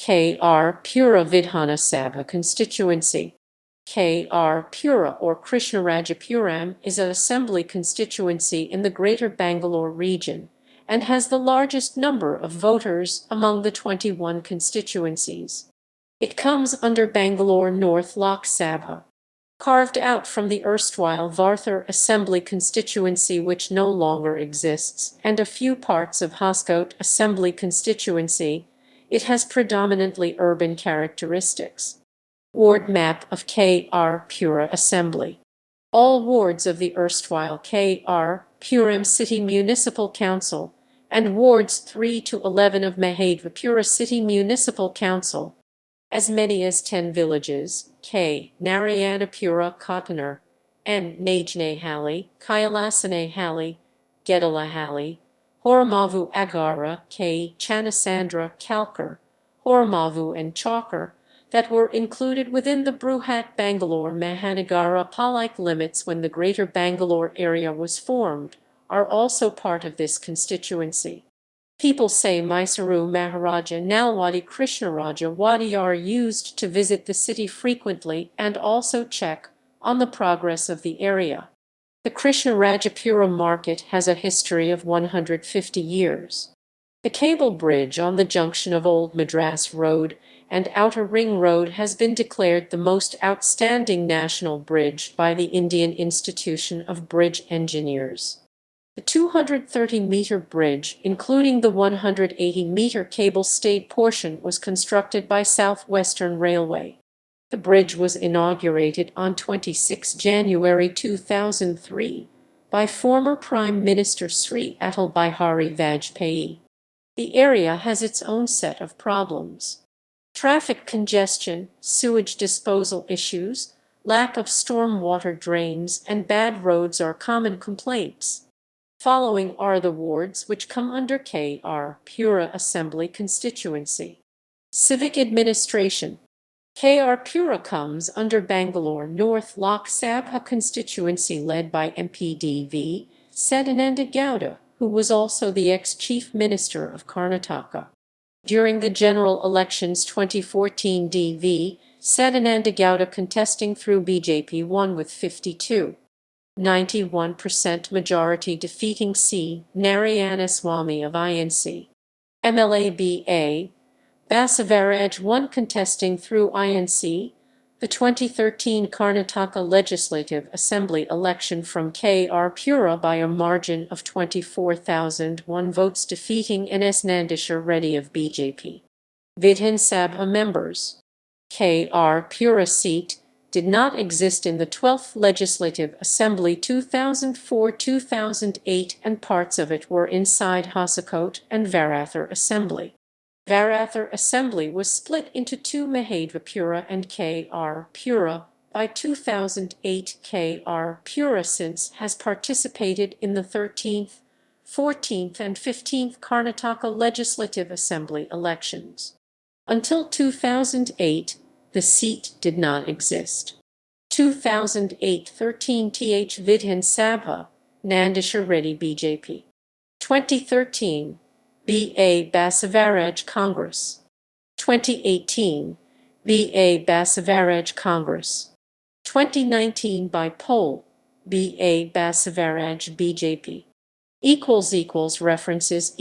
KR Pura Vidhana Sabha constituency. KR Pura or Krishnarajapuram is an assembly constituency in the Greater Bangalore region and has the largest number of voters among the 21 constituencies. It comes under Bangalore North Lok Sabha, carved out from the erstwhile Varthur Assembly constituency which no longer exists, and a few parts of Hoskote Assembly constituency. It has predominantly urban characteristics. Ward map of KR Pura Assembly. All wards of the erstwhile KR Puram City Municipal Council and wards 3 to 11 of Mahadvapura City Municipal Council, as many as 10 villages, K. Narayanapura Kottanar, N. Najnehalli, Kailasanehalli, Gedalahalli, Horamavu Agara, K. Chanasandra Kalkar, Horamavu and Chalkar, that were included within the Bruhat Bangalore Mahanagara Palike limits when the Greater Bangalore area was formed, are also part of this constituency. People say Mysuru Maharaja Nalwadi Krishnaraja Wadi are used to visit the city frequently and also check on the progress of the area. The Krishnarajapuram market has a history of 150 years. The cable bridge on the junction of Old Madras Road and Outer Ring Road has been declared the most outstanding national bridge by the Indian Institution of Bridge Engineers. The 230-meter bridge, including the 180-meter cable-stayed portion, was constructed by South Western Railway. The bridge was inaugurated on 26 January 2003 by former Prime Minister Sri Atal Bihari Vajpayee. The area has its own set of problems. Traffic congestion, sewage disposal issues, lack of storm water drains, and bad roads are common complaints. Following are the wards which come under KR Pura Assembly constituency. Civic administration. KR Pura comes under Bangalore North Lok Sabha constituency led by MP V. Sadananda Gowda, who was also the ex-Chief Minister of Karnataka. During the general elections 2014, D.V. Sadananda Gowda contesting through BJP won with 52.91% majority, defeating C. Narayanaswamy of INC. MLA B.A. Basavaraj won contesting through INC the 2013 Karnataka Legislative Assembly election from KR Pura by a margin of 24,001 votes, defeating N.S. Nandishar Reddy of BJP. Vidhana Sabha members. KR Pura seat did not exist in the 12th Legislative Assembly 2004-2008 and parts of it were inside Hoskote and Varthur Assembly. Varthur Assembly was split into two, Mahadvapura and KR Pura. By 2008, KR Pura since has participated in the 13th, 14th and 15th Karnataka Legislative Assembly elections. Until 2008, the seat did not exist. 2008-13 Th Vidhana Sabha, Nandishar Reddy BJP. 2013 B.A. Basavaraj Congress. 2018 B.A. Basavaraj Congress. 2019 by poll B.A. Basavaraj BJP. References